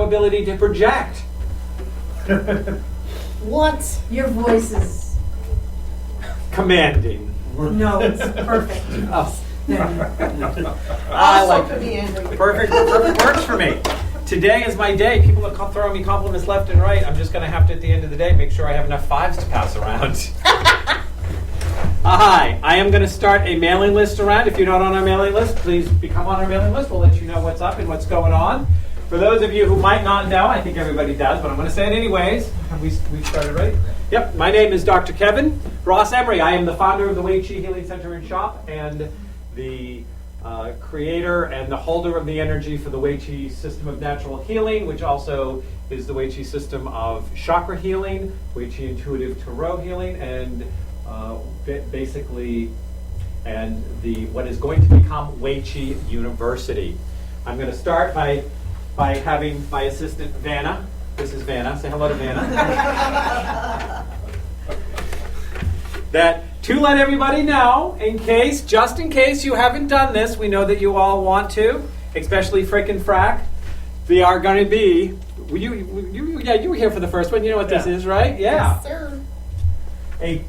ability to project. What? Your voice is... Commanding. No, it's perfect. Oh. I like could be Andrew. Perfect works for me. Today is my day. People are throwing me compliments left and right. I'm just going to have to, at the end of the day, make sure I have enough fives to pass around. Hi, I am going to start a mailing list around. If you're not on our mailing list, please become on our mailing list. We'll let you know what's up and what's going on. For those of you who might not know, I think everybody does, but I'm going to say it anyways. Have we started right? Yep, my name is Dr. Kevin Ross Emery. I am the founder of the Wei Chi Healing Center and Shop and the creator and the holder of the energy for the Wei Chi system of natural healing, which also is the Wei Chi system of chakra healing, Wei Chi intuitive tarot healing, and basically, and what is going to become Wei Chi University. I'm going to start by having my assistant Vanna. This is Vanna. Say hello to Vanna. To let everybody know, just in case you haven't done this, we know that you all want to, especially Frick and Frack. They are going to be, you were here for the first one. You know what this is, right? Yeah. Yes, sir.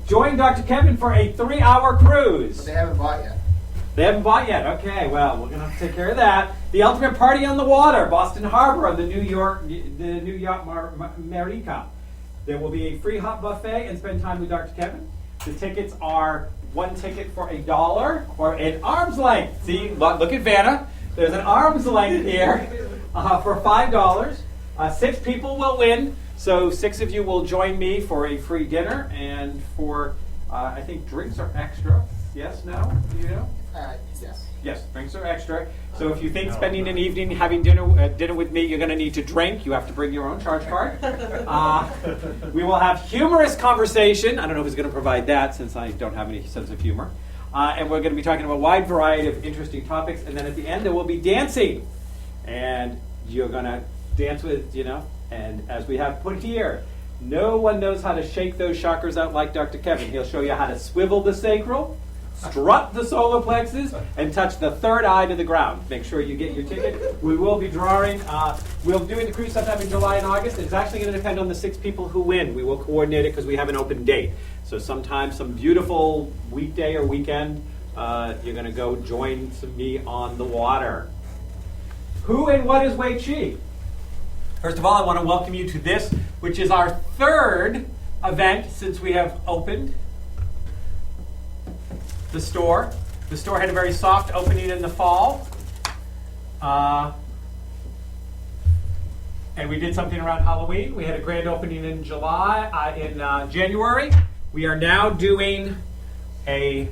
Join Dr. Kevin for a 3-hour cruise. But they haven't bought yet. They haven't bought yet. Okay, well, we're going to have to take care of that. The ultimate party on the water, Boston Harbor, the New York Marica. There will be a free hot buffet and spend time with Dr. Kevin. The tickets are one ticket for $1 or an arm's length. See, look at Vanna. There's an arm's length here for $5. 6 people will win. So 6 of you will join me for a free dinner and for, I think drinks are extra. Yes, no? Do you know? Yes. Yes, drinks are extra. So if you think spending an evening having dinner with me, you're going to need to drink. You have to bring your own charge card. We will have humorous conversation. I don't know who's going to provide that since I don't have any sense of humor. And we're going to be talking about a wide variety of interesting topics. And then at the end, there will be dancing. And you're going to dance with, and as we have put here, no one knows how to shake those chakras out like Dr. Kevin. He'll show you how to swivel the sacral, strut the solar plexus, and touch the third eye to the ground. Make sure you get your ticket. We will be drawing. We'll be doing the cruise sometime in July and August. It's actually going to depend on the 6 people who win. We will coordinate it because we have an open date. So sometime, some beautiful weekday or weekend, you're going to go join me on the water. Who and what is Wei Chi? First of all, I want to welcome you to this, which is our 3rd event since we have opened the store. The store had a very soft opening in the fall. And we did something around Halloween. We had a grand opening in January. We are now doing the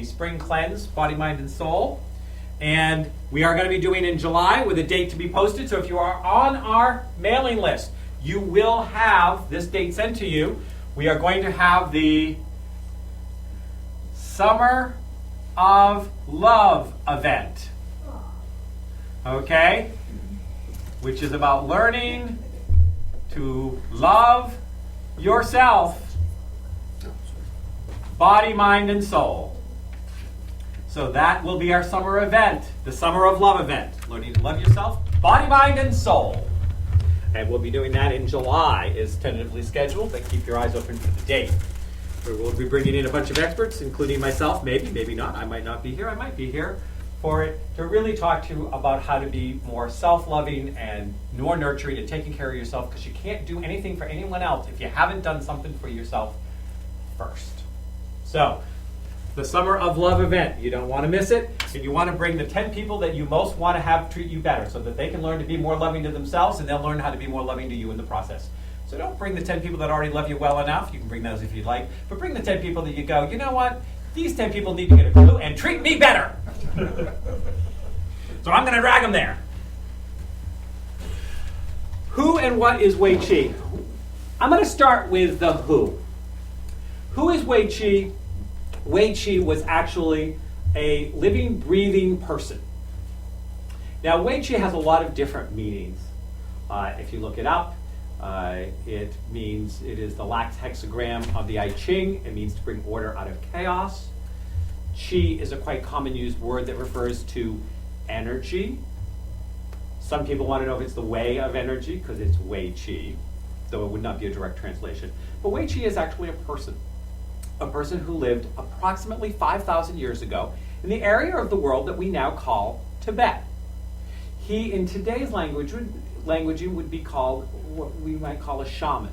Spring Cleanse, Body, Mind, and Soul. And we are going to be doing in July with a date to be posted. So if you are on our mailing list, you will have this date sent to you. We are going to have the Summer of Love event. Okay? Which is about learning to love yourself, body, mind, and soul. So that will be our summer event, the Summer of Love event. Learning to love yourself, body, mind, and soul. And we'll be doing that in July, is tentatively scheduled, but keep your eyes open for the date. We'll be bringing in a bunch of experts, including myself, maybe not. I might not be here. I might be here for it to really talk to you about how to be more self-loving and more nurturing and taking care of yourself, because you can't do anything for anyone else if you haven't done something for yourself first. So, the Summer of Love event. You don't want to miss it, and you want to bring the 10 people that you most want to have treat you better so that they can learn to be more loving to themselves, and they'll learn how to be more loving to you in the process. So don't bring the 10 people that already love you well enough. You can bring those if you'd like. But bring the 10 people that you go, you know what? These 10 people need to get a clue and treat me better. So I'm going to drag them there. Who and what is Wei Chi? I'm going to start with the who. Who is Wei Chi? Wei Chi was actually a living, breathing person. Now, Wei Chi has a lot of different meanings. If you look it up, it means it is the last hexagram of the I Ching. It means to bring order out of chaos. Qi is a quite common used word that refers to energy, Some people want to know if it's the way of energy, because it's Wei Qi, though it would not be a direct translation. But Wei Qi is actually a person who lived approximately 5,000 years ago in the area of the world that we now call Tibet. He, in today's languaging, would be called what we might call a shaman.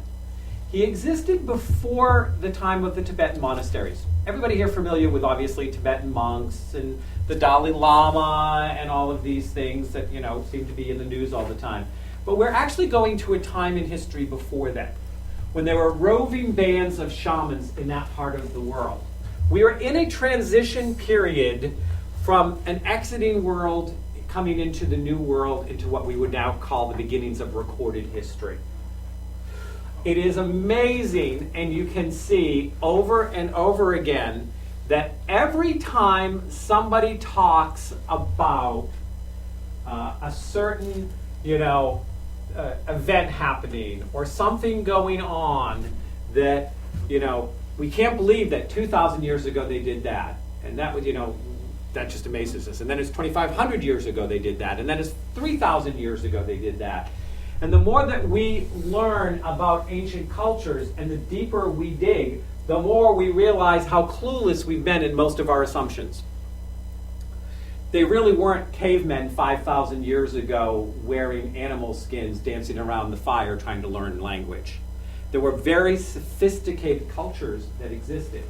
He existed before the time of the Tibetan monasteries. Everybody here familiar with, obviously, Tibetan monks and the Dalai Lama and all of these things that, seem to be in the news all the time. But we're actually going to a time in history before that, when there were roving bands of shamans in that part of the world. We are in a transition period from an exiting world coming into the new world, into what we would now call the beginnings of recorded history. It is amazing, and you can see over and over again that every time somebody talks about a certain, event happening or something going on that, we can't believe that 2,000 years ago they did that. And that would, that just amazes us. And then it's 2,500 years ago they did that. And then it's 3,000 years ago they did that. And the more that we learn about ancient cultures and the deeper we dig, the more we realize how clueless we've been in most of our assumptions. They really weren't cavemen 5,000 years ago wearing animal skins, dancing around the fire, trying to learn language. There were very sophisticated cultures that existed.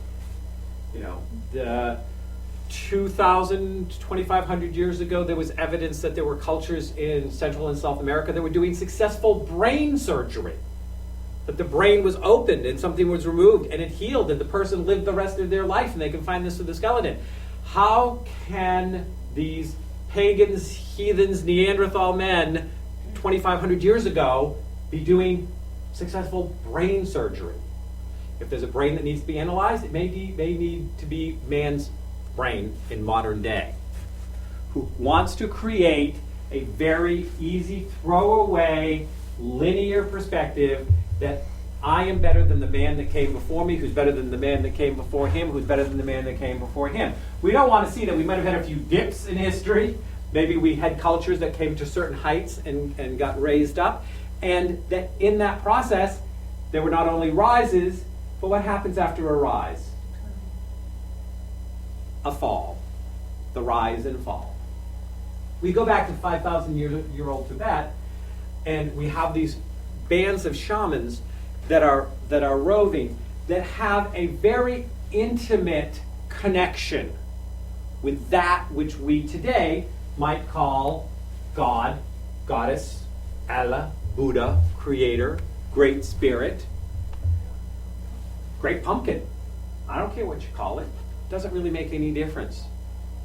The 2,000, 2,500 years ago, there was evidence that there were cultures in Central and South America that were doing successful brain surgery. That the brain was opened and something was removed and it healed and the person lived the rest of their life and they can find this with the skeleton. How can these pagans, heathens, Neanderthal men 2,500 years ago be doing successful brain surgery? If there's a brain that needs to be analyzed, it may need to be man's brain in modern day, who wants to create a very easy throwaway linear perspective that I am better than the man that came before me, who's better than the man that came before him, who's better than the man that came before him. We don't want to see that we might have had a few dips in history. Maybe we had cultures that came to certain heights and got raised up, and that in that process there were not only rises, but what happens after a rise? A fall. The rise and fall. We go back to 5,000-year-old Tibet, and we have these bands of shamans that are roving, that have a very intimate connection with that which we today might call God, Goddess, Allah, Buddha, Creator, Great Spirit, Great Pumpkin. I don't care what you call it. Doesn't really make any difference.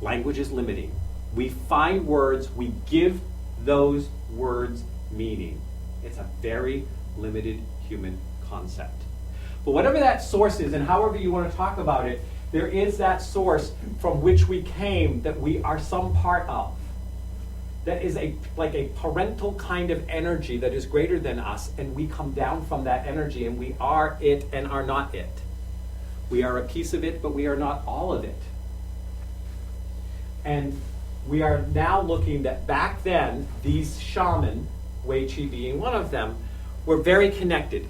Language is limiting. We find words, we give those words meaning. It's a very limited human concept. But whatever that source is, and however you want to talk about it, there is that source from which we came that we are some part of. That is like a parental kind of energy that is greater than us, and we come down from that energy, and we are it and are not it. We are a piece of it, but we are not all of it. And we are now looking that back then, these shaman, Wei Qi being one of them, were very connected.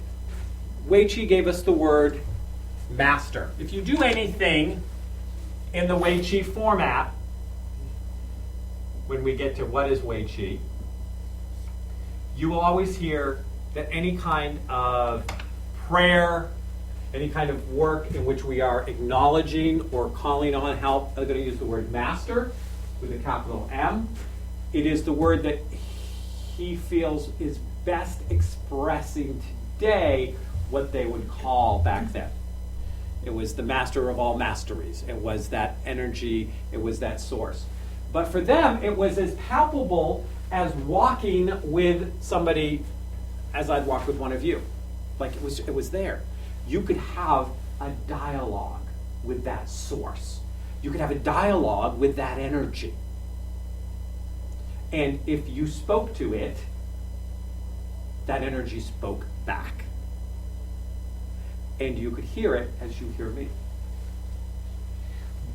Wei Qi gave us the word master. If you do anything in the Wei Qi format, when we get to what is Wei Qi, you will always hear that any kind of prayer, any kind of work in which we are acknowledging or calling on help, I'm going to use the word master with a capital M. It is the word that he feels is best expressing today what they would call back then. It was the master of all masteries. It was that energy. It was that source. But for them, it was as palpable as walking with somebody as I'd walk with one of you. Like it was there. You could have a dialogue with that source. You could have a dialogue with that energy. And if you spoke to it, that energy spoke back. And you could hear it as you hear me.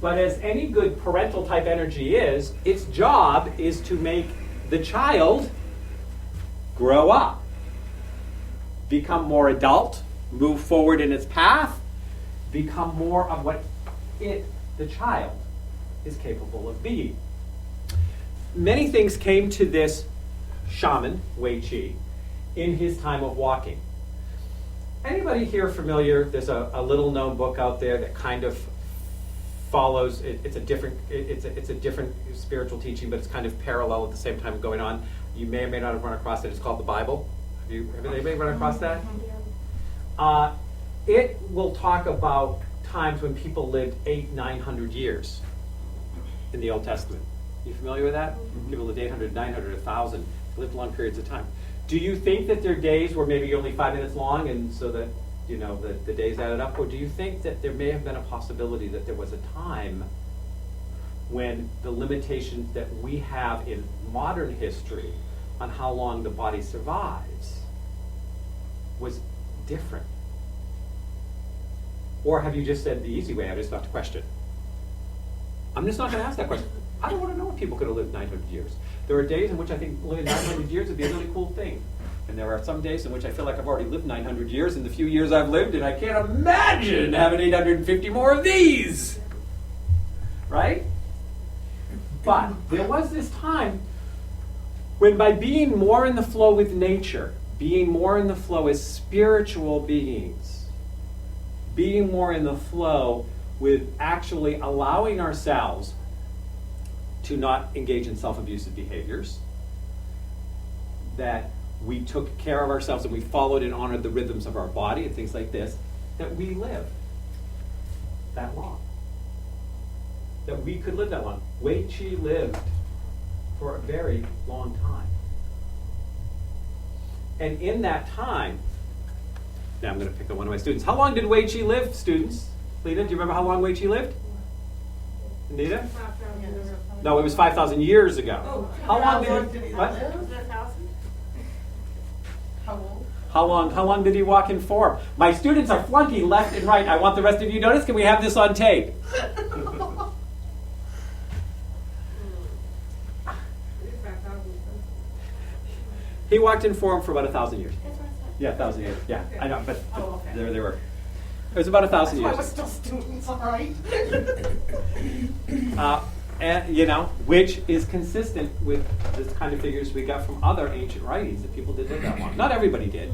But as any good parental type energy is, its job is to make the child grow up, become more adult, move forward in its path, become more of what the child, is capable of being. Many things came to this shaman, Wei Qi, in his time of walking. Anybody here familiar? There's a little known book out there that kind of follows. It's a different spiritual teaching, but it's kind of parallel at the same time going on. You may or may not have run across it. It's called the Bible. Have anybody run across that? It will talk about times when people lived 800-900 years in the Old Testament. You familiar with that? Mm-hmm. People lived 800, 900, 1,000, lived long periods of time. Do you think that their days were maybe only 5 minutes long, and so that the days added up, or do you think that there may have been a possibility that there was a time when the limitations that we have in modern history on how long the body survives was different? Or have you just said the easy way, I just left a question? I'm just not going to ask that question. I don't want to know if people could have lived 900 years. There are days in which I think living 900 years would be a really cool thing. And there are some days in which I feel like I've already lived 900 years in the few years I've lived, and I can't imagine having 850 more of these. Right? But there was this time when, by being more in the flow with nature, being more in the flow as spiritual beings, being more in the flow with actually allowing ourselves to not engage in self-abusive behaviors, that we took care of ourselves and we followed and honored the rhythms of our body and things like this, that we lived that long. That we could live that long. Wei Qi lived for a very long time. And in that time, now I'm going to pick on one of my students. How long did Wei Qi live, students? Lena, do you remember how long Wei Qi lived? Anita? No, it was 5,000 years ago. Oh, how long did he what? How long did he walk in form? My students are flunking left and right. I want the rest of you to notice. Can we have this on tape? He walked in form for about 1,000 years. Yeah, 1,000 years. Yeah, okay. I know, but there they were. It was about 1,000 years. I was still students, all right. And which is consistent with this kind of figures we got from other ancient writings that people did live that long. Not everybody did.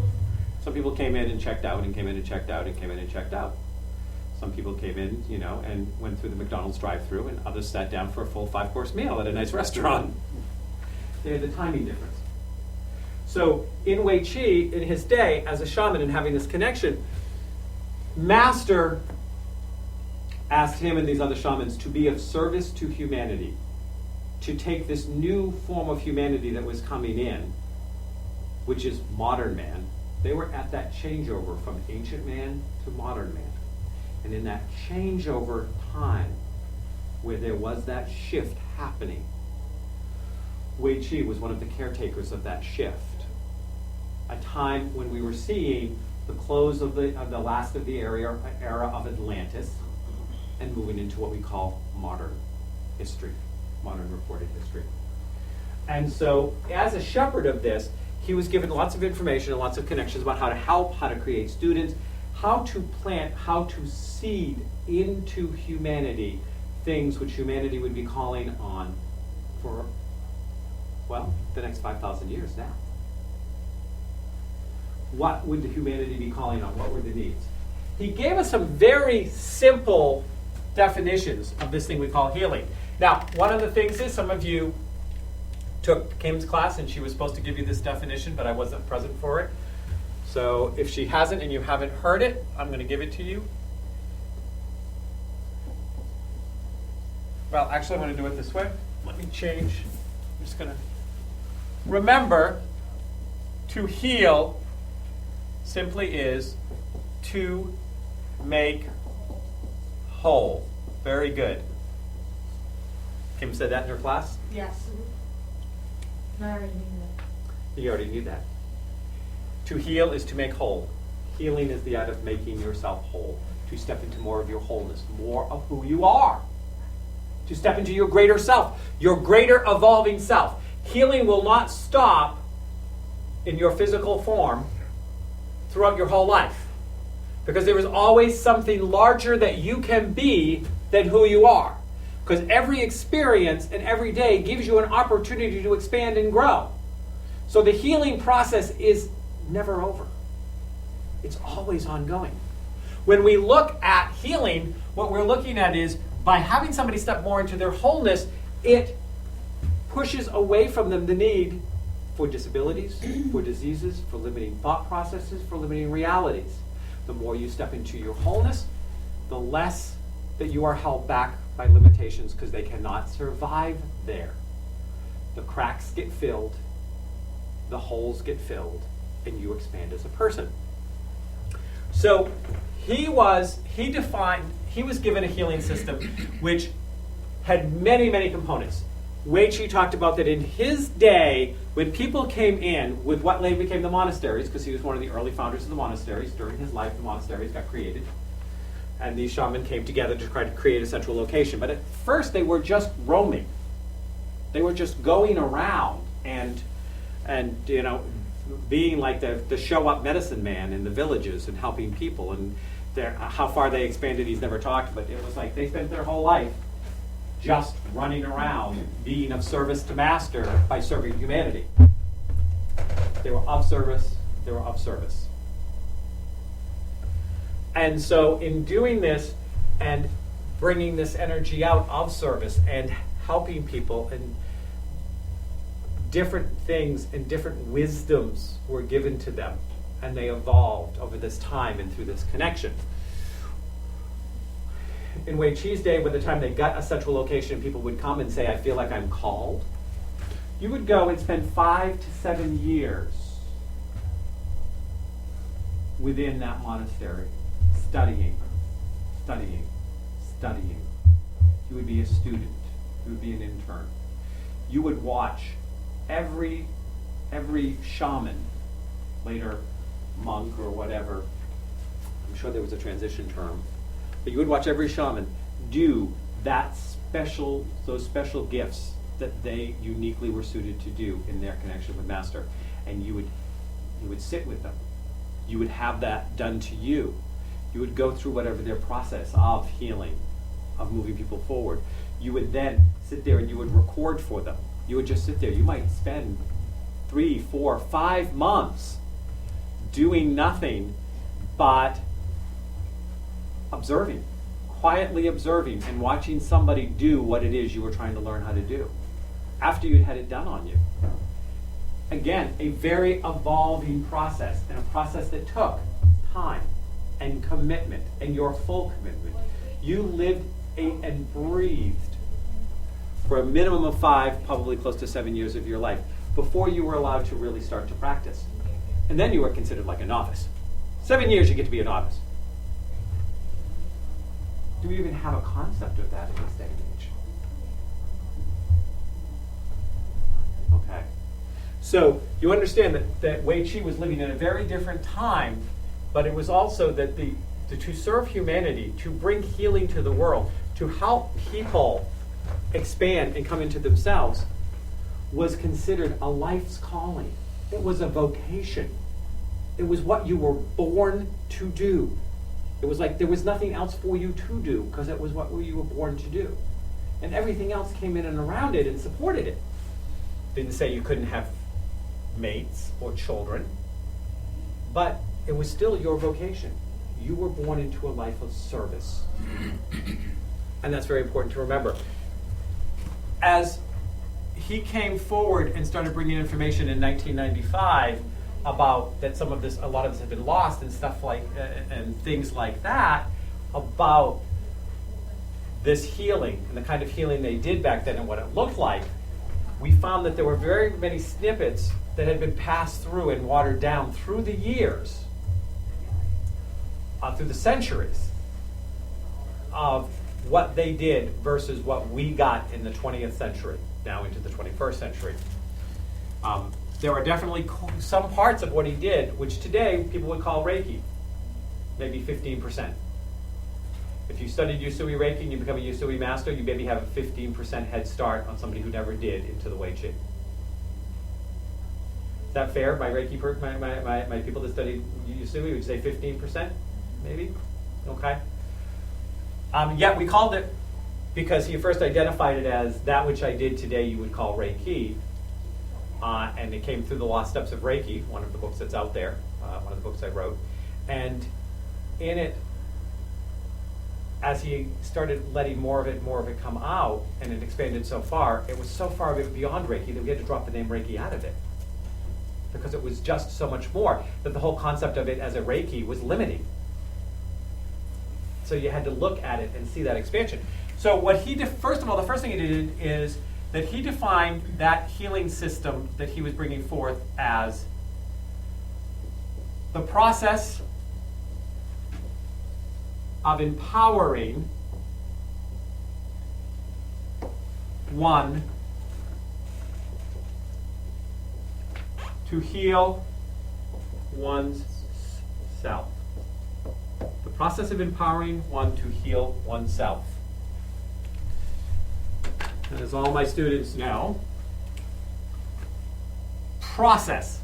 Some people came in and checked out, and came in and checked out, and came in and checked out. Some people came in, and went through the McDonald's drive-thru, and others sat down for a full 5-course meal at a nice restaurant. They had the timing difference. So in Wei Qi, in his day, as a shaman and having this connection, Master asked him and these other shamans to be of service to humanity, to take this new form of humanity that was coming in, which is modern man. They were at that changeover from ancient man to modern man. And in that changeover time, where there was that shift happening, Wei Qi was one of the caretakers of that shift. A time when we were seeing the close of the last of the era of Atlantis, and moving into what we call modern history, modern recorded history. And so, as a shepherd of this, he was given lots of information and lots of connections about how to help, how to create students, how to plant, how to seed into humanity things which humanity would be calling on for, the next 5,000 years now. What would the humanity be calling on? What were the needs? He gave us some very simple definitions of this thing we call healing. Now, one of the things is some of you took Kim's class and she was supposed to give you this definition, but I wasn't present for it. So if she hasn't and you haven't heard it, I'm going to give it to you. Well, actually, I'm going to do it this way. Let me change. I'm just going to remember, to heal simply is to make whole. Very good. Kim said that in her class? Yes. I already knew that. You already knew that. To heal is to make whole. Healing is the art of making yourself whole. To step into more of your wholeness, more of who you are. To step into your greater self, your greater evolving self. Healing will not stop in your physical form throughout your whole life. Because there is always something larger that you can be than who you are. Because every experience and every day gives you an opportunity to expand and grow. So the healing process is never over. It's always ongoing. When we look at healing, what we're looking at is by having somebody step more into their wholeness, it pushes away from them the need for disabilities, for diseases, for limiting thought processes, for limiting realities. The more you step into your wholeness, the less that you are held back by limitations because they cannot survive there. The cracks get filled, the holes get filled, and you expand as a person. So he was given a healing system which had many, many components. Wei Chi talked about that in his day, when people came in with what later became the monasteries, because he was one of the early founders of the monasteries, during his life the monasteries got created, and these shaman came together to try to create a central location. But at first they were just roaming. They were just going around and being like the show-up medicine man in the villages and helping people. And how far they expanded, he's never talked, but it was like they spent their whole life just running around, being of service to Master by serving humanity. They were of service, they were of service. And so in doing this and bringing this energy out of service and helping people, and different things and different wisdoms were given to them, and they evolved over this time and through this connection. In Wei Chi's day, by the time they got a central location, people would come and say, I feel like I'm called. You would go and spend 5 to 7 years within that monastery, studying. You would be a student. You would be an intern. You would watch every shaman, later monk or whatever, I'm sure there was a transition term, but you would watch every shaman do those special gifts that they uniquely were suited to do in their connection with Master. And you would sit with them. You would have that done to you. You would go through whatever their process of healing, of moving people forward. You would then sit there and you would record for them. You would just sit there. You might spend 3, 4, 5 months doing nothing but observing, quietly observing and watching somebody do what it is you were trying to learn how to do after you'd had it done on you. Again, a very evolving process, and a process that took time and commitment and your full commitment. You lived, ate, and breathed for a minimum of 5, probably close to 7 years of your life before you were allowed to really start to practice. And then you were considered like a novice. 7 years you get to be a novice. Do we even have a concept of that in this day and age? Okay. So you understand that Wei Chi was living in a very different time, but it was also that to serve humanity, to bring healing to the world, to help people expand and come into themselves, was considered a life's calling. It was a vocation. It was what you were born to do. It was like there was nothing else for you to do because it was what you were born to do. And everything else came in and around it and supported it. Didn't say you couldn't have mates or children, but it was still your vocation. You were born into a life of service. And that's very important to remember. As he came forward and started bringing information in 1995 about that a lot of this had been lost and stuff like, and things like that, about this healing and the kind of healing they did back then and what it looked like, we found that there were very many snippets that had been passed through and watered down through the years, through the centuries, of what they did versus what we got in the 20th century, now into the 21st century. There are definitely some parts of what he did, which today people would call Reiki, maybe 15%. If you studied Usui Reiki and you become a Usui master, you maybe have a 15% head start on somebody who never did into the Wei Chi. that fair? My Reiki, my people that study Usui, would you say 15%, maybe? Okay. Yet we called it, because he first identified it as that which I did today you would call Reiki, and it came through the Lost Steps of Reiki, one of the books that's out there, one of the books I wrote, and in it, as he started letting more of it come out, and it expanded so far, it was so far beyond Reiki that we had to drop the name Reiki out of it, because it was just so much more that the whole concept of it as a Reiki was limiting. So you had to look at it and see that expansion. So what he first of all, the first thing he did is that he defined that healing system that he was bringing forth as the process of empowering one to heal one's self. The process of empowering one to heal oneself. And as all my students know, process.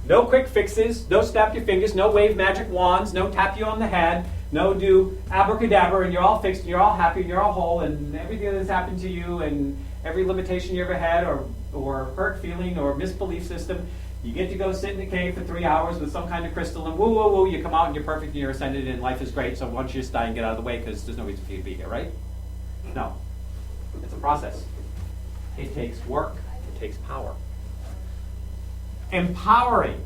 No quick fixes, no snap your fingers, no wave magic wands, no tap you on the head, no do abracadabra and you're all fixed and you're all happy and you're all whole and everything that's happened to you and every limitation you ever had or hurt feeling or misbelief system, you get to go sit in a cave for 3 hours with some kind of crystal and woo, woo, woo, you come out and you're perfect and you're ascended and life is great, so why don't you just die and get out of the way because there's no reason for you to be here, right? No. It's a process. It takes work. It takes power. Empowering.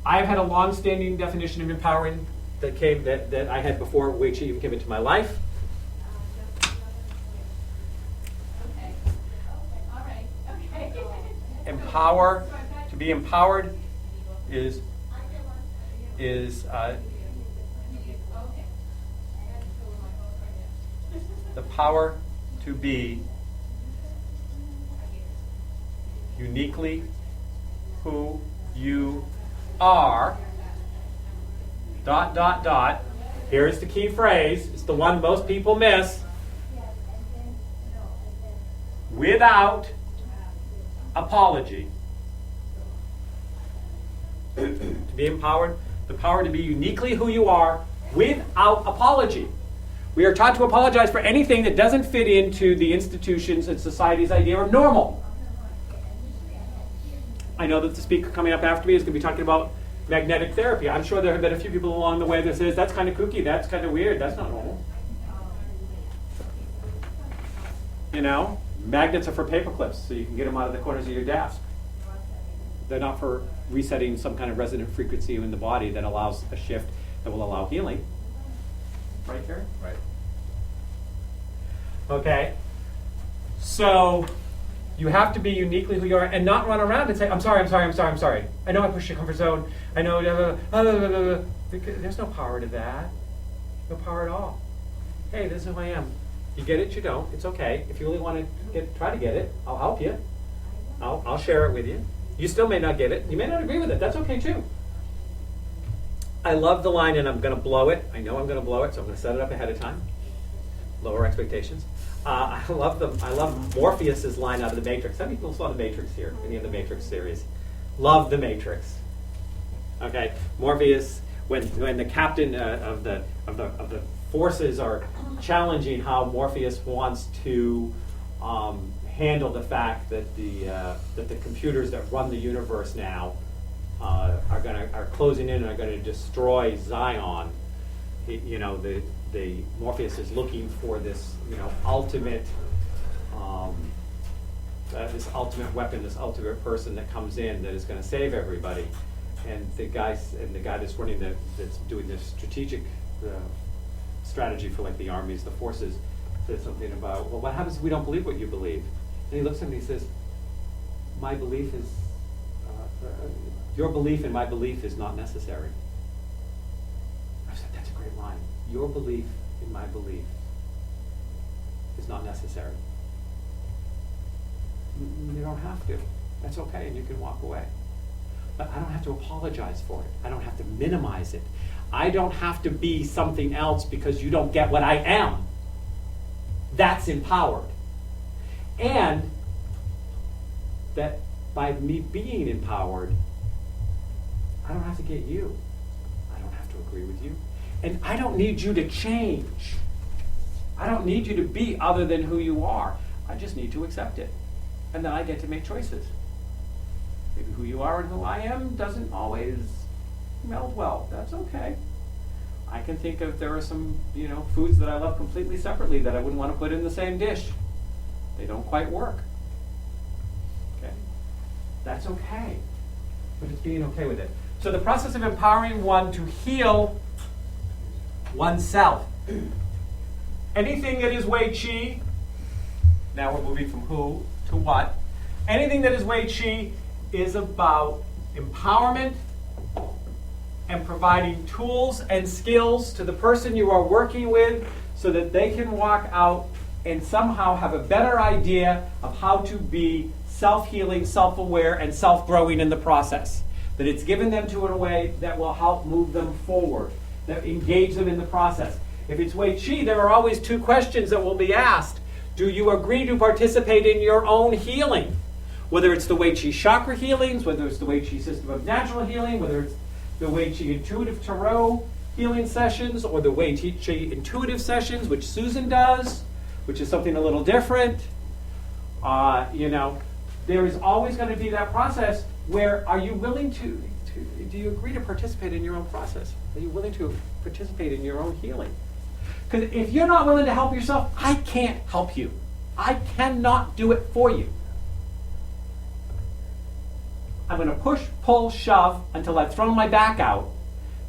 I've had a long-standing definition of empowering that I had before Wei Chi even came into my life. Empower. To be empowered is the power to be uniquely who you are, ... Here's the key phrase. It's the one most people miss. Without apology. To be empowered, the power to be uniquely who you are without apology. We are taught to apologize for anything that doesn't fit into the institutions and society's idea of normal. I know that the speaker coming up after me is going to be talking about magnetic therapy. I'm sure there have been a few people along the way that says, that's kind of kooky, that's kind of weird, that's not normal. You know, magnets are for paper clips, so you can get them out of the corners of your desk. They're not for resetting some kind of resonant frequency in the body that allows a shift that will allow healing. Right, Karen? Right. Okay. So you have to be uniquely who you are and not run around and say, I'm sorry. I know I pushed your comfort zone. I know, there's no power to that. No power at all. Hey, this is who I am. You get it, you don't. It's okay. If you really want to try to get it, I'll help you. I'll share it with you. You still may not get it. You may not agree with it. That's okay too. I love the line, and I'm going to blow it. I know I'm going to blow it, so I'm going to set it up ahead of time. Lower expectations. I love Morpheus's line out of The Matrix. How many people saw The Matrix here? Any of the Matrix series? Love The Matrix. Okay, Morpheus, when the captain of the forces are challenging how Morpheus wants to handle the fact that the computers that run the universe now are closing in and are going to destroy Zion. The Morpheus is looking for this ultimate weapon, this ultimate person that comes in that is going to save everybody. And the guy that's running that's doing this strategic strategy for like the armies, the forces, says something about, well, what happens if we don't believe what you believe? And he looks at me and he says, my belief is, your belief in my belief is not necessary. I said, that's a great line. Your belief in my belief is not necessary. You don't have to. That's okay, and you can walk away. But I don't have to apologize for it. I don't have to minimize it. I don't have to be something else because you don't get what I am. That's empowered. And that by me being empowered, I don't have to get you. I don't have to agree with you. And I don't need you to change. I don't need you to be other than who you are. I just need to accept it. And then I get to make choices. Maybe who you are and who I am doesn't always meld well. That's okay. I can think of there are some, foods that I love completely separately that I wouldn't want to put in the same dish. They don't quite work. Okay? That's okay. But it's being okay with it. So the process of empowering one to heal oneself. Anything that is Wei Qi, now we're moving from who to what. Anything that is Wei Qi is about empowerment and providing tools and skills to the person you are working with so that they can walk out and somehow have a better idea of how to be self-healing, self-aware, and self-growing in the process. That it's given them to in a way that will help move them forward, that engage them in the process. If it's Wei Qi, there are always two questions that will be asked. Do you agree to participate in your own healing? Whether it's the Wei Qi chakra healings, whether it's the Wei Qi system of natural healing, whether it's the Wei Qi intuitive tarot healing sessions, or the Wei Qi intuitive sessions, which Susan does, which is something a little different. There is always going to be that process where are you willing to do you agree to participate in your own process? Are you willing to participate in your own healing? Because if you're not willing to help yourself, I can't help you. I cannot do it for you. I'm going to push, pull, shove until I've thrown my back out,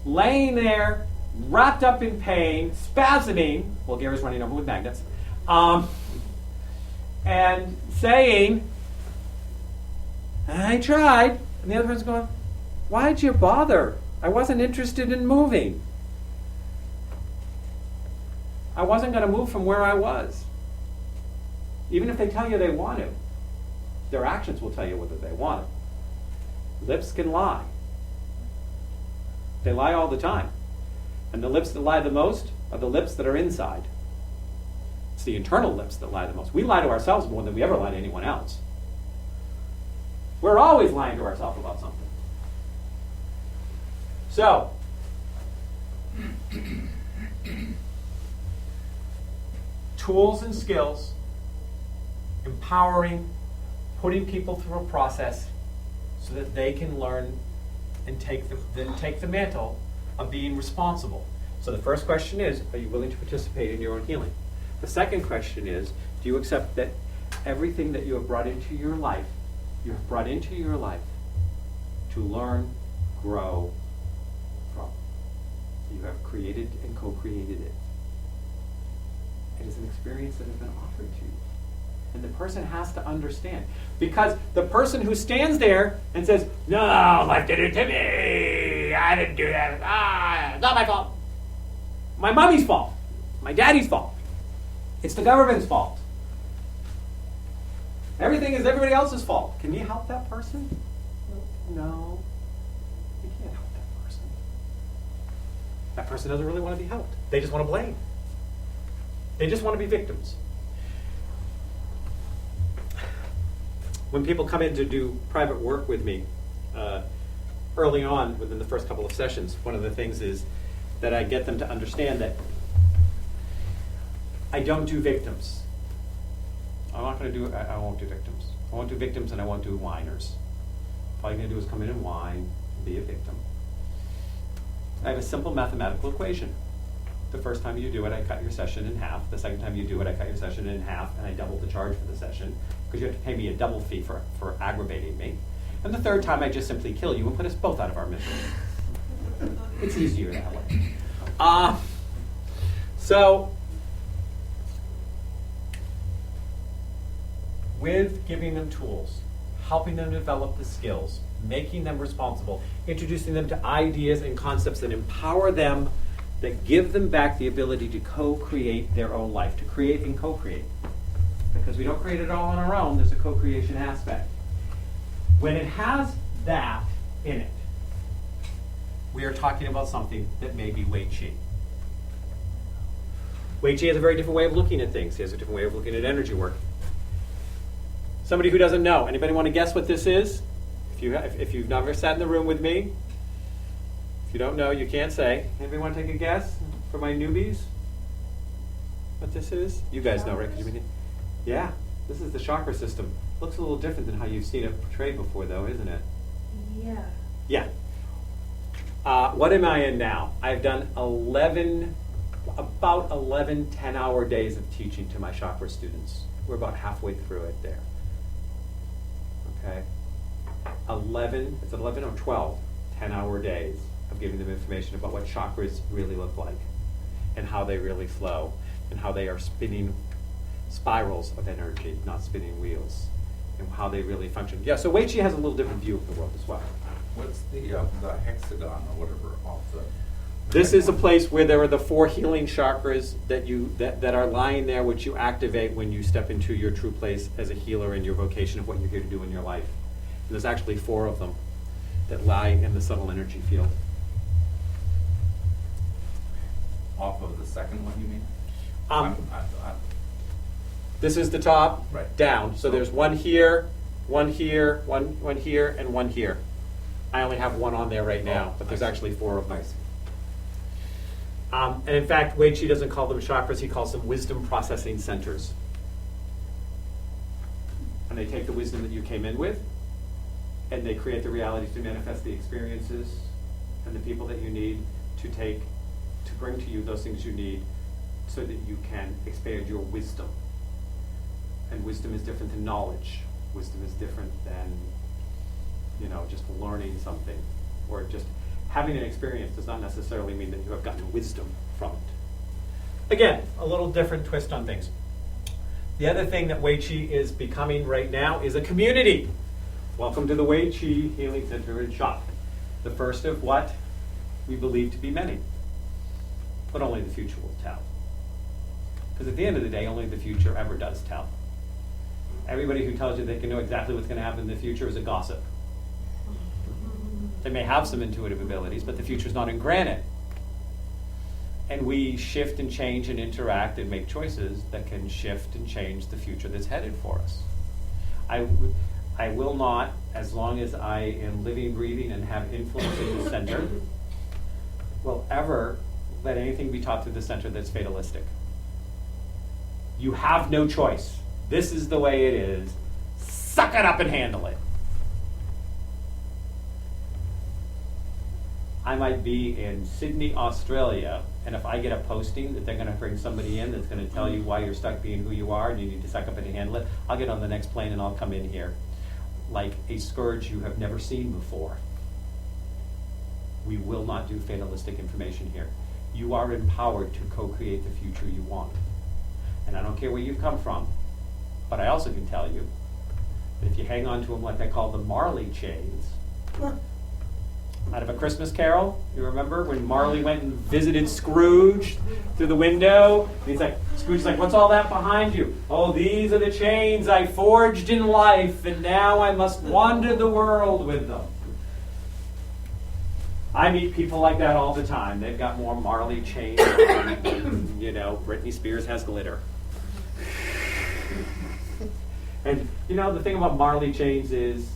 laying there, wrapped up in pain, spasming, well, Gary's running over with magnets, and saying, I tried. And the other person's going, why'd you bother? I wasn't interested in moving. I wasn't going to move from where I was. Even if they tell you they want to, their actions will tell you whether they want it. Lips can lie. They lie all the time. And the lips that lie the most are the lips that are inside. It's the internal lips that lie the most. We lie to ourselves more than we ever lie to anyone else. We're always lying to ourselves about something. So, tools and skills, empowering, putting people through a process so that they can learn and take the mantle of being responsible. So the first question is, are you willing to participate in your own healing? The second question is, do you accept that everything that you have brought into your life, you have brought into your life to learn, grow from. You have created and co-created it. It is an experience that has been offered to you. And the person has to understand. Because the person who stands there and says, no, life did it to me. I didn't do that. It's not my fault. My mommy's fault. My daddy's fault. It's the government's fault. Everything is everybody else's fault. Can you help that person? No. You can't help that person. That person doesn't really want to be helped. They just want to blame. They just want to be victims. When people come in to do private work with me, early on, within the first couple of sessions, one of the things is that I get them to understand that I don't do victims. I'm not going to do, I won't do victims. I won't do victims and I won't do whiners. All you're going to do is come in and whine and be a victim. I have a simple mathematical equation. The first time you do it, I cut your session in half. The second time you do it, I cut your session in half, and I double the charge for the session, because you have to pay me a double fee for aggravating me. And the third time, I just simply kill you and put us both out of our misery. It's easier that way. So, with giving them tools, helping them develop the skills, making them responsible, introducing them to ideas and concepts that empower them, that give them back the ability to co-create their own life, to create and co-create. Because we don't create it all on our own, there's a co-creation aspect. When it has that in it, we are talking about something that may be Wei Qi. Wei Qi has a very different way of looking at things. He has a different way of looking at energy work. Somebody who doesn't know. Anybody want to guess what this is? If you've never sat in the room with me, if you don't know, you can't say. Anybody want to take a guess for my newbies? What this is? You guys know, right? 'Cause you've been here. Yeah, this is the chakra system. Looks a little different than how you've seen it portrayed before, though, isn't it? Yeah. Yeah. What am I in now? I've done about 11 10-hour days of teaching to my chakra students. We're about halfway through it there. Okay? 11 or 12 10-hour days of giving them information about what chakras really look like and how they really flow and how they are spinning spirals of energy, not spinning wheels, and how they really function. Yeah, so Wei Chi has a little different view of the world as well. What's the hexagon or whatever off the? This is a place where there are the 4 healing chakras that are lying there, which you activate when you step into your true place as a healer and your vocation of what you're here to do in your life. And there's actually 4 of them that lie in the subtle energy field. Off of the second one, you mean? This is the top, Right. down. So there's one here, one here, one here, and one here. I only have one on there right now, but there's actually 4 of them. I see. And in fact, Wei Chi doesn't call them chakras, he calls them wisdom processing centers. And they take the wisdom that you came in with, and they create the realities to manifest the experiences and the people that you need to bring to you those things you need so that you can expand your wisdom. And wisdom is different than knowledge. Wisdom is different than, just learning something, or just having an experience does not necessarily mean that you have gotten wisdom from it. Again, a little different twist on things. The other thing that Wei Chi is becoming right now is a community. Welcome to the Wei Chi Healing Center and Shop. The first of what we believe to be many. But only the future will tell. Because at the end of the day, only the future ever does tell. Everybody who tells you they can know exactly what's going to happen in the future is a gossip. They may have some intuitive abilities, but the future's not in granite. And we shift and change and interact and make choices that can shift and change the future that's headed for us. I will not, as long as I am living, breathing, and have influence in the center, will ever let anything be taught through the center that's fatalistic. You have no choice. This is the way it is. Suck it up and handle it. I might be in Sydney, Australia, and if I get a posting that they're going to bring somebody in that's going to tell you why you're stuck being who you are and you need to suck up and handle it, I'll get on the next plane and I'll come in here like a scourge you have never seen before. We will not do fatalistic information here. You are empowered to co-create the future you want. And I don't care where you've come from, but I also can tell you that if you hang on to them like I call the Marley chains, out of A Christmas Carol, you remember when Marley went and visited Scrooge through the window? And he's like, Scrooge's like, what's all that behind you? Oh, these are the chains I forged in life, and now I must wander the world with them. I meet people like that all the time. They've got more Marley chains than, Britney Spears has glitter. And, the thing about Marley chains is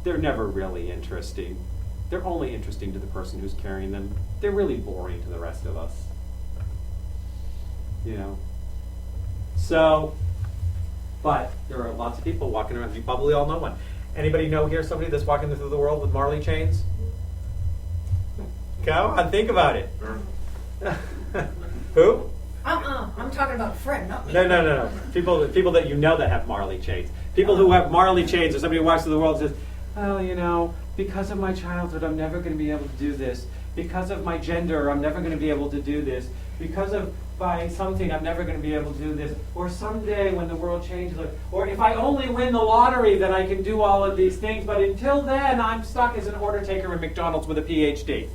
they're never really interesting. They're only interesting to the person who's carrying them. They're really boring to the rest of us. So, but there are lots of people walking around. You probably all know one. Anybody know here somebody that's walking through the world with Marley chains? Go on, think about it. Who? I'm talking about a friend, not me. No. People that you know that have Marley chains. People who have Marley chains, or somebody who walks through the world and says, oh, because of my childhood, I'm never going to be able to do this. Because of my gender, I'm never going to be able to do this. Because of by something, I'm never going to be able to do this. Or someday when the world changes, or if I only win the lottery, then I can do all of these things. But until then, I'm stuck as an order taker in McDonald's with a PhD.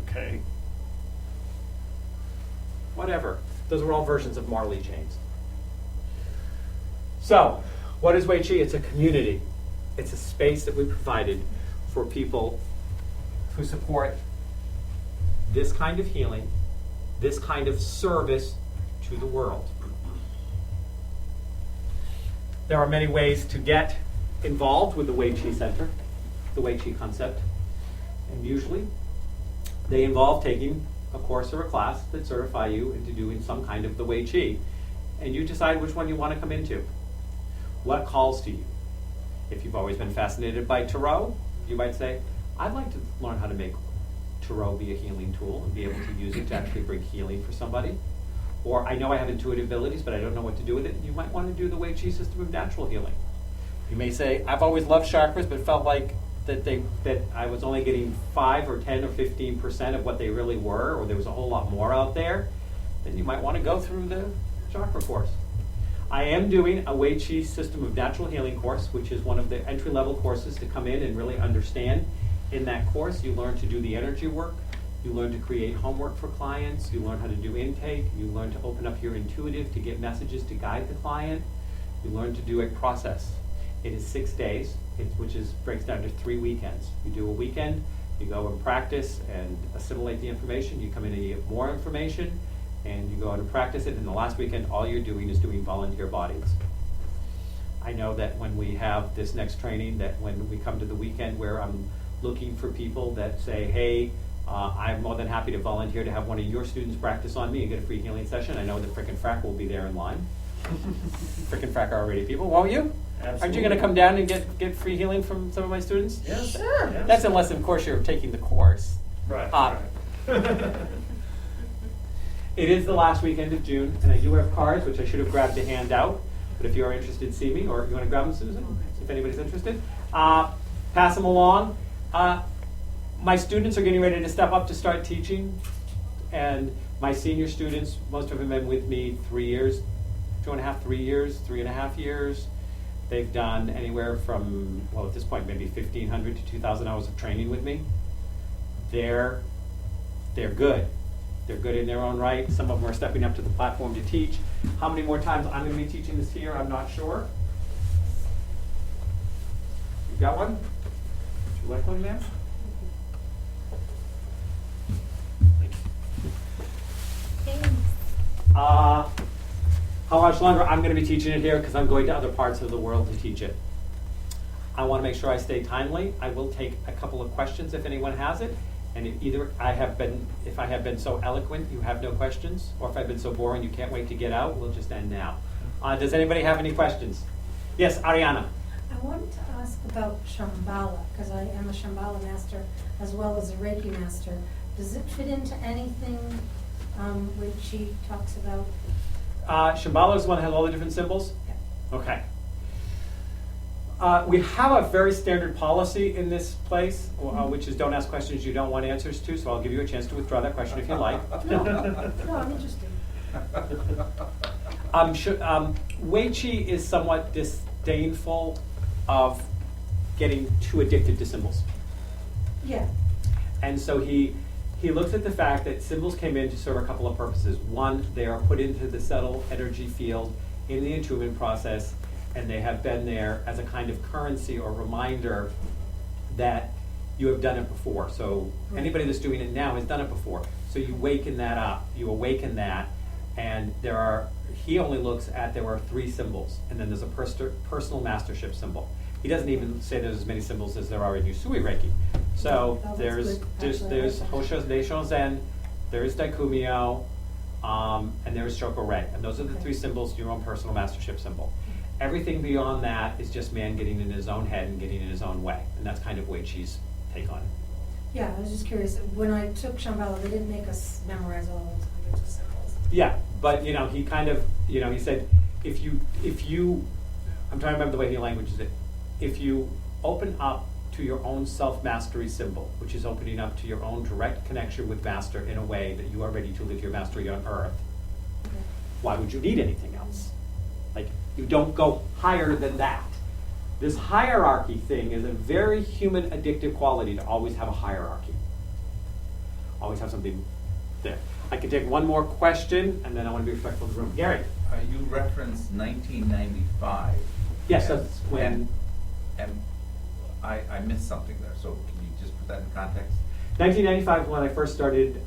Okay. Whatever. Those were all versions of Marley chains. So, what is Wei Chi? It's a community. It's a space that we provided for people who support this kind of healing, this kind of service to the world. There are many ways to get involved with the Wei Chi Center, the Wei Chi concept. And usually they involve taking a course or a class that certify you into doing some kind of the Wei Chi. And you decide which one you want to come into. What calls to you? If you've always been fascinated by Tarot, you might say, I'd like to learn how to make Tarot be a healing tool and be able to use it to actually bring healing for somebody. Or I know I have intuitive abilities, but I don't know what to do with it. You might want to do the Wei Chi system of natural healing. You may say, I've always loved chakras, but felt like that I was only getting 5 or 10 or 15% of what they really were, or there was a whole lot more out there. Then you might want to go through the chakra course. I am doing a Wei Chi system of natural healing course, which is one of the entry-level courses to come in and really understand. In that course, you learn to do the energy work. You learn to create homework for clients. You learn how to do intake. You learn to open up your intuitive to get messages to guide the client. You learn to do a process. It is 6 days, which breaks down to 3 weekends. You do a weekend, you go and practice and assimilate the information. You come in and you get more information, and you go out and practice it. And the last weekend, all you're doing is doing volunteer bodies. I know that when we have this next training, that when we come to the weekend where I'm looking for people that say, hey, I'm more than happy to volunteer to have one of your students practice on me and get a free healing session. I know that Frickin' Frack will be there in line. Frickin' Frack are already people, won't you? Absolutely. Aren't you going to come down and get free healing from some of my students? Yes. Sure. Yes. That's unless, of course, you're taking the course. Right. It is the last weekend of June, and I do have cards, which I should have grabbed to hand out. But if you are interested, see me, or you want to grab them, Susan, if anybody's interested. Pass them along. My students are getting ready to step up to start teaching, and my senior students, most of them have been with me 3 years, 2.5, 3 years, 3.5 years. They've done anywhere from, well, at this point, maybe 1,500 to 2,000 hours of training with me. They're good. They're good in their own right. Some of them are stepping up to the platform to teach. How many more times I'm going to be teaching this here, I'm not sure. You got one? Would you like one, ma'am? How much longer? I'm going to be teaching it here because I'm going to other parts of the world to teach it. I want to make sure I stay timely. I will take a couple of questions if anyone has it. And if I have been so eloquent, you have no questions, or if I've been so boring, you can't wait to get out, we'll just end now. Does anybody have any questions? Yes, Ariana. I wanted to ask about Shambhala, because I am a Shambhala master as well as a Reiki master. Does it fit into anything which she talks about? Shambhala is the one that has all the different symbols? Yeah. Okay. We have a very standard policy in this place, which is don't ask questions you don't want answers to, so I'll give you a chance to withdraw that question if you like. No, I'm interested. Wei Chi is somewhat disdainful of getting too addicted to symbols. Yeah. And so he looks at the fact that symbols came in to serve a couple of purposes. One, they are put into the subtle energy field in the attunement process, and they have been there as a kind of currency or reminder that you have done it before. So anybody that's doing it now has done it before. So you waken that up, you awaken that, and he only looks at, there are 3 symbols, and then there's a personal mastership symbol. He doesn't even say there's as many symbols as there are in Usui Reiki. So Oh, that's there's good. there's Actually, I like that. Hosho Deisho Zen, there's Daikumyo, and there's Shoko Rei. And those are the Okay. 3 symbols, your own personal mastership symbol. Everything beyond that is just man getting in his own head and getting in his own way. And that's kind of Wei Chi's take on it. Yeah, I was just curious. When I took Shambhala, they didn't make us memorize all those hundreds of symbols. Yeah, but he kind of, he said, if you, I'm trying to remember the way he languages it. If you open up to your own self-mastery symbol, which is opening up to your own direct connection with Master in a way that you are ready to live your mastery on earth, Okay. why would you need anything else? Like, you don't go higher than that. This hierarchy thing is a very human addictive quality to always have a hierarchy. Always have something there. I can take one more question, and then I want to be respectful of the room. Gary? You referenced 1995. Yes, that's when... And I missed something there, so can you just put that in context? 1995 is when I first started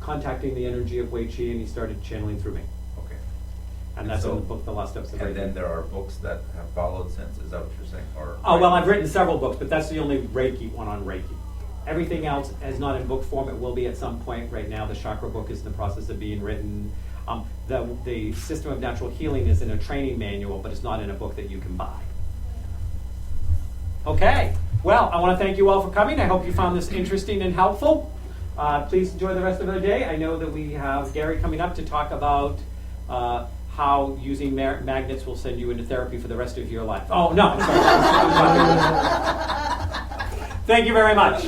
contacting the energy of Wei Chi, and he started channeling through me. Okay. And that's in So- the book, The Lost Steps of Reiki. And then there are books that have followed since, is that what you're saying, or? Oh, well, I've written several books, but that's the only Reiki one on Reiki. Everything else is not in book form. It will be at some point. Right now, the chakra book is in the process of being written. The system of natural healing is in a training manual, but it's not in a book that you can buy. Okay. Well, I want to thank you all for coming. I hope you found this interesting and helpful. Please enjoy the rest of the day. I know that we have Gary coming up to talk about how using magnets will send you into therapy for the rest of your life. Oh, no. I'm sorry. Thank you very much.